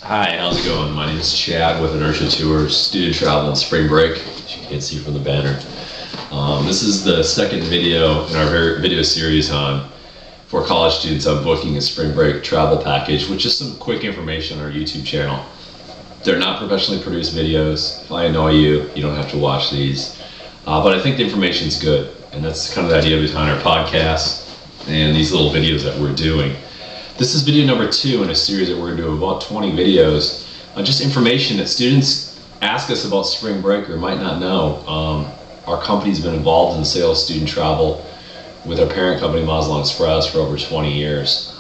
Hi, how's it going? My name is Chad with Inertia Tours, student travel and spring break, as you can't see from the banner. This is the second video in our video series for college students on booking a spring break travel package, with just some quick information on our YouTube channel. They're not professionally produced videos. If I annoy you, you don't have to watch these. But I think the information's good, and that's kind of the idea behind our podcast and these little videos that we're doing. This is video number 2 in a series that we're going to do about 20 videos. Just information that students ask us about spring break or might not know. Our company's been involved in sales student travel with our parent company, Mazlan Express, for over 20 years.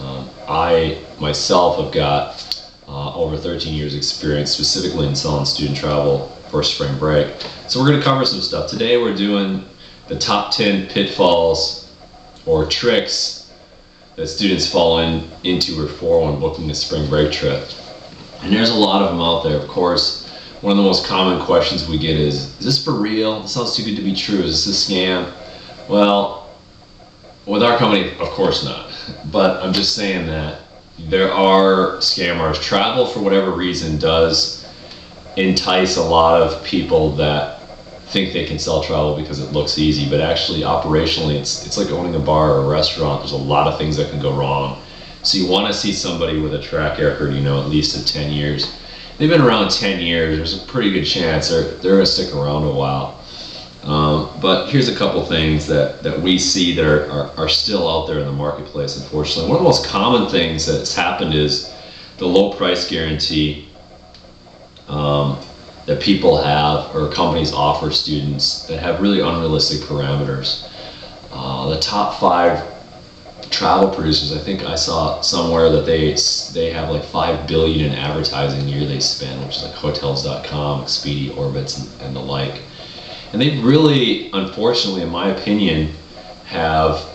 I myself have got over 13 years experience specifically in selling student travel for spring break. So we're going to cover some stuff. Today we're doing the top 10 pitfalls or tricks that students fall into or for when booking a spring break trip. And there's a lot of them out there. Of course, one of the most common questions we get is this for real? This sounds too good to be true. Is this a scam? Well, with our company, of course not. But I'm just saying that there are scammers. Travel, for whatever reason, does entice a lot of people that think they can sell travel because it looks easy, but actually operationally it's like owning a bar or a restaurant. There's a lot of things that can go wrong. So you want to see somebody with a track record, at least of 10 years. They've been around 10 years, there's a pretty good chance they're going to stick around a while. But here's a couple things that we see that are still out there in the marketplace, unfortunately. One of the most common things that's happened is the low price guarantee that people have, or companies offer students, that have really unrealistic parameters. The top 5 travel producers, I think I saw somewhere that they have like $5 billion in advertising a year they spend, which is like Hotels.com, Expedia, Orbitz, and the like. And they really, unfortunately, in my opinion, have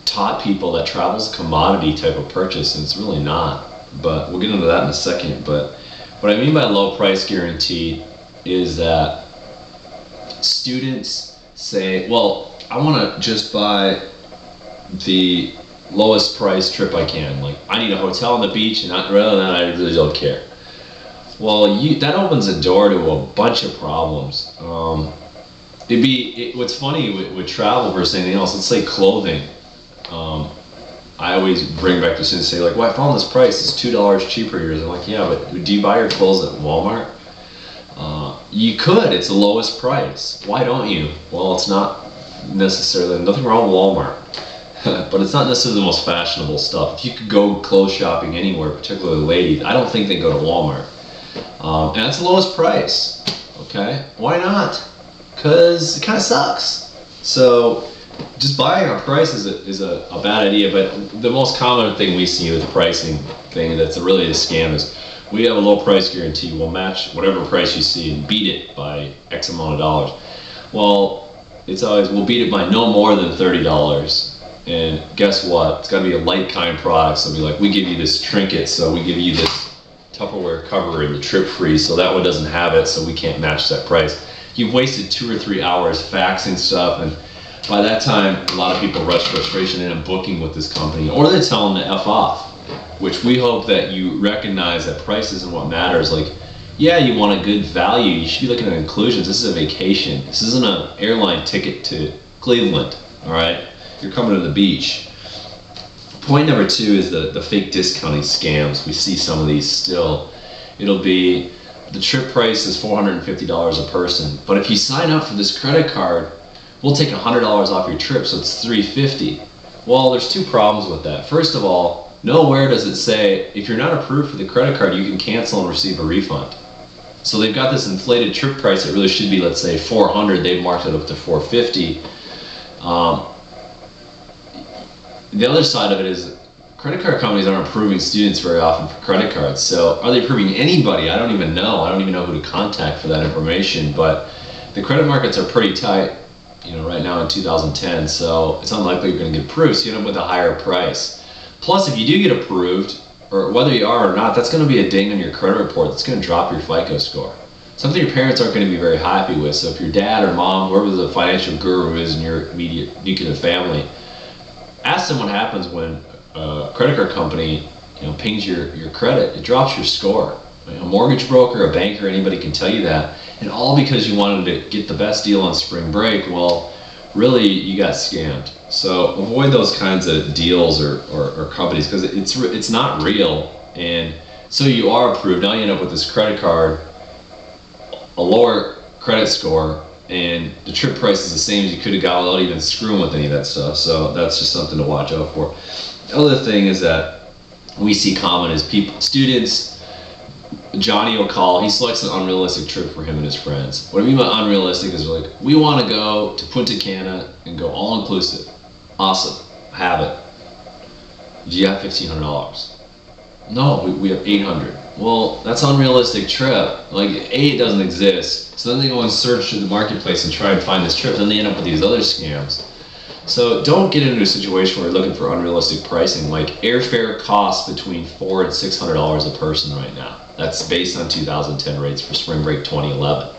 taught people that travel's a commodity type of purchase, and it's really not. But we'll get into that in a second. But what I mean by low price guarantee is that students say, well, I want to just buy the lowest price trip I can. Like, I need a hotel on the beach, and rather than that, I really don't care. Well, that opens the door to a bunch of problems. What's funny with travel versus anything else, let's say clothing. I always bring back to students and say, like, well, I found this price, it's $2 cheaper here. I'm like, yeah, but do you buy your clothes at Walmart? You could, it's the lowest price. Why don't you? Well, it's not necessarily, nothing wrong with Walmart, but it's not necessarily the most fashionable stuff. If you could go clothes shopping anywhere, particularly ladies, I don't think they go to Walmart. And that's the lowest price, okay? Why not? Because it kind of sucks. So just buying on price is a bad idea, but the most common thing we see with the pricing thing that's really a scam is we have a low price guarantee. We'll match whatever price you see and beat it by X amount of dollars. Well, it's always, we'll beat it by no more than $30. And guess what? It's got to be a like kind product. So it'll be like, we give you this trinket, so we give you this Tupperware cover in the trip free, so that one doesn't have it, so we can't match that price. You've wasted 2 or 3 hours faxing stuff, and by that time, a lot of people rush frustration in and booking with this company, or they tell them to F off, which we hope that you recognize that price isn't what matters. Like, yeah, you want a good value. You should be looking at inclusions. This is a vacation. This isn't an airline ticket to Cleveland, all right? You're coming to the beach. Point number 2 is the fake discounting scams. We see some of these still. It'll be, the trip price is $450 a person, but if you sign up for this credit card, we'll take $100 off your trip, so it's $350. Well, there's 2 problems with that. First of all, nowhere does it say if you're not approved for the credit card, you can cancel and receive a refund. So they've got this inflated trip price that really should be, let's say, $400. They've marked it up to $450. The other side of it is credit card companies aren't approving students very often for credit cards. So are they approving anybody? I don't even know. I don't even know who to contact for that information. But the credit markets are pretty tight, right now in 2010. So it's unlikely you're going to get approved. So you end up with a higher price. Plus, if you do get approved, or whether you are or not, that's going to be a ding on your credit report. That's going to drop your FICO score. Something your parents aren't going to be very happy with. So if your dad or mom, whoever the financial guru is in your immediate nuclear family, ask them what happens when a credit card company pings your credit. It drops your score. A mortgage broker, a banker, anybody can tell you that. And all because you wanted to get the best deal on spring break. Well, really, you got scammed. So avoid those kinds of deals or companies, because it's not real. And so you are approved. Now you end up with this credit card, a lower credit score, and the trip price is the same as you could have got without even screwing with any of that stuff. So that's just something to watch out for. The other thing is that we see common is students, Johnny will call, he selects an unrealistic trip for him and his friends. What I mean by unrealistic is like, we want to go to Punta Cana and go all inclusive. Awesome, have it. Do you have $1,500? No, we have $800. Well, that's an unrealistic trip. Like, it doesn't exist. So then they go and search through the marketplace and try and find this trip. Then they end up with these other scams. So don't get into a situation where you're looking for unrealistic pricing. Like, airfare costs between $400 and $600 a person right now. That's based on 2010 rates for Spring Break 2011.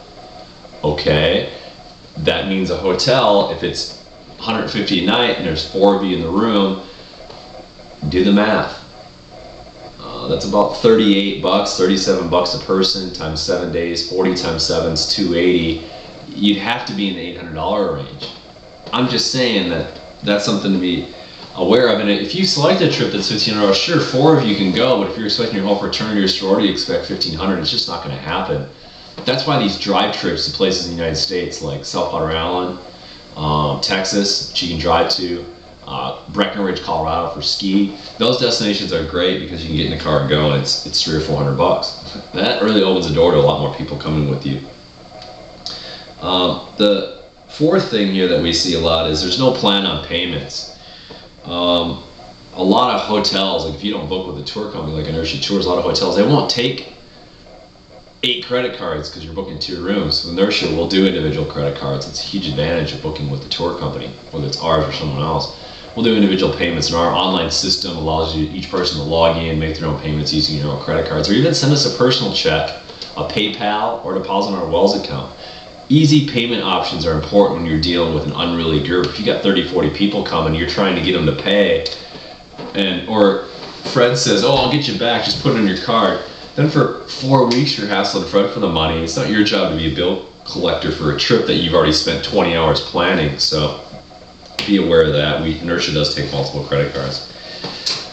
Okay, that means a hotel, if it's $150 a night and there's 4 of you in the room, do the math. That's about $38, $37 a person times 7 days. 40 times 7 is $280. You'd have to be in the $800 range. I'm just saying that that's something to be aware of. And if you select a trip that's $1,500, sure, 4 of you can go, but if you're expecting your whole fraternity or sorority to expect $1,500, it's just not going to happen. That's why these drive trips to places in the United States like South Powder Island, Texas, which you can drive to, Breckenridge, Colorado for ski. Those destinations are great because you can get in the car and go, and it's $300 or $400. That really opens the door to a lot more people coming with you. The fourth thing here that we see a lot is there's no plan on payments. A lot of hotels, like if you don't book with a tour company like Inertia Tours, a lot of hotels, they won't take 8 credit cards because you're booking 2 rooms. So Inertia will do individual credit cards. It's a huge advantage of booking with the tour company, whether it's ours or someone else. We'll do individual payments, and our online system allows you, each person to log in, make their own payments using your own credit cards, or even send us a personal check, a PayPal, or deposit on our Wells account. Easy payment options are important when you're dealing with an unruly group. If you got 30, 40 people coming, you're trying to get them to pay, or Fred says, oh, I'll get you back, just put it on your card. Then for 4 weeks, you're hassling Fred for the money. It's not your job to be a bill collector for a trip that you've already spent 20 hours planning. So be aware of that. Inertia does take multiple credit cards.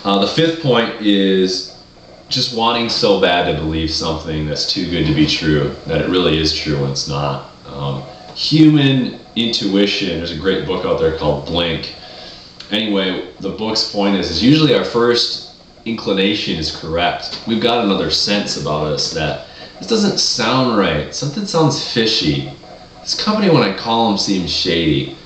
The fifth point is just wanting so bad to believe something that's too good to be true, that it really is true when it's not. Human intuition, there's a great book out there called Blink. Anyway, the book's point is usually our first inclination is correct. We've got another sense about us that this doesn't sound right. Something sounds fishy. This company, when I call them, seems shady.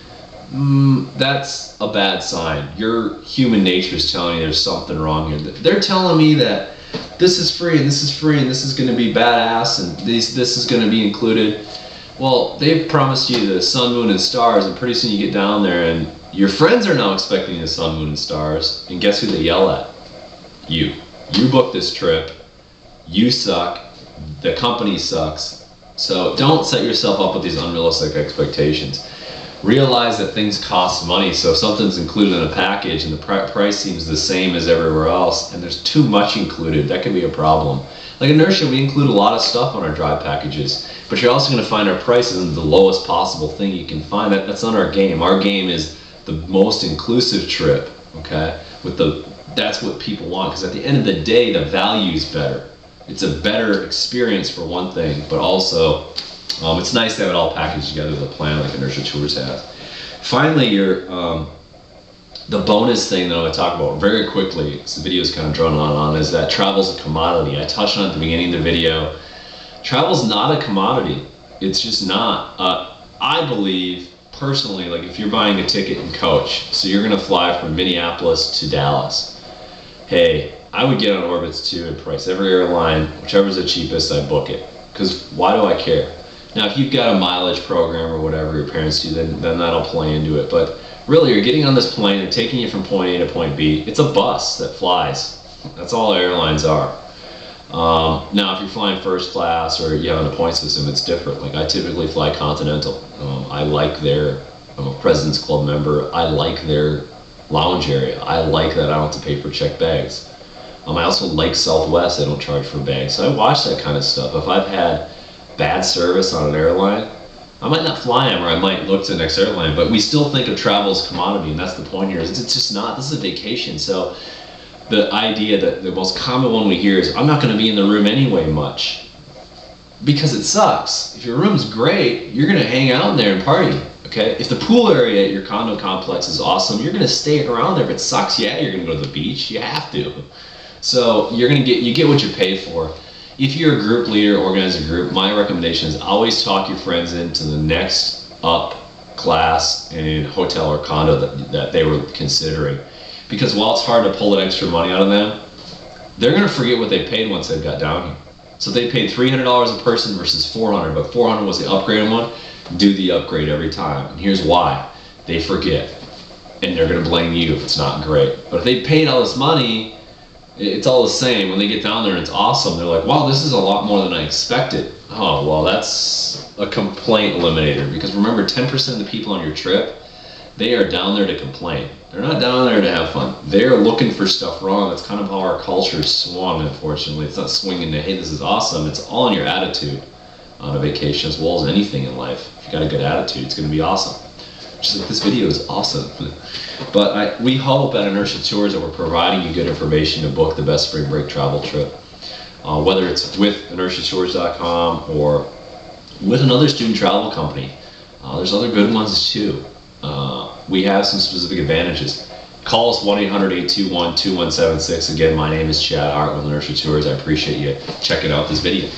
That's a bad sign. Your human nature is telling you there's something wrong here. They're telling me that this is free and this is free and this is going to be badass and this is going to be included. Well, they've promised you the sun, moon, and stars, and pretty soon you get down there and your friends are now expecting the sun, moon, and stars, and guess who they yell at? You. You booked this trip. You suck. The company sucks. So don't set yourself up with these unrealistic expectations. Realize that things cost money, so if something's included in a package and the price seems the same as everywhere else and there's too much included, that can be a problem. Like Inertia, we include a lot of stuff on our drive packages, but you're also going to find our prices in the lowest possible thing you can find. That's not our game. Our game is the most inclusive trip, okay? That's what people want, because at the end of the day, the value is better. It's a better experience for one thing, but also it's nice to have it all packaged together with a plan like Inertia Tours has. Finally, the bonus thing that I'm going to talk about very quickly, because the video is kind of drawn on, is that travel's a commodity. I touched on it at the beginning of the video. Travel's not a commodity. It's just not. I believe, personally, like if you're buying a ticket in coach, so you're going to fly from Minneapolis to Dallas. Hey, I would get on Orbitz too and price every airline, whichever's the cheapest, I book it. Because why do I care? Now, if you've got a mileage program or whatever your parents do, then that'll play into it. But really, you're getting on this plane and taking you from point A to point B. It's a bus that flies. That's all airlines are. Now, if you're flying first class or you have a point system, it's different. Like I typically fly Continental. I like I'm a President's Club member. I like their lounge area. I like that I don't have to pay for checked bags. I also like Southwest. They don't charge for bags. So I watch that kind of stuff. If I've had bad service on an airline, I might not fly them, or I might look to the next airline, but we still think of travel as commodity, and that's the point here. It's just not. This is a vacation. So the idea that the most common one we hear is, I'm not going to be in the room anyway much, because it sucks. If your room's great, you're going to hang out in there and party. Okay? If the pool area at your condo complex is awesome, you're going to stay around there. If it sucks, yeah, you're going to go to the beach. You have to. So you get what you pay for. If you're a group leader, organize a group, my recommendation is always talk your friends into the next up class in hotel or condo that they were considering. Because while it's hard to pull that extra money out of them, they're going to forget what they paid once they've got down here. So they paid $300 a person versus $400, but $400 was the upgraded one. Do the upgrade every time. And here's why. They forget. And they're going to blame you if it's not great. But if they paid all this money, it's all the same. When they get down there and it's awesome, they're like, wow, this is a lot more than I expected. Oh, well, that's a complaint eliminator. Because remember, 10% of the people on your trip, they are down there to complain. They're not down there to have fun. They're looking for stuff wrong. That's kind of how our culture swung, unfortunately. It's not swinging to, hey, this is awesome. It's all in your attitude on a vacation, as well as anything in life. If you got a good attitude, it's going to be awesome. Just like this video is awesome. But we hope at Inertia Tours that we're providing you good information to book the best spring break travel trip. Whether it's with InertiaTours.com or with another student travel company. There's other good ones too. We have some specific advantages. Call us 1-800-821-2176. Again, my name is Chad Hart with Inertia Tours. I appreciate you checking out this video.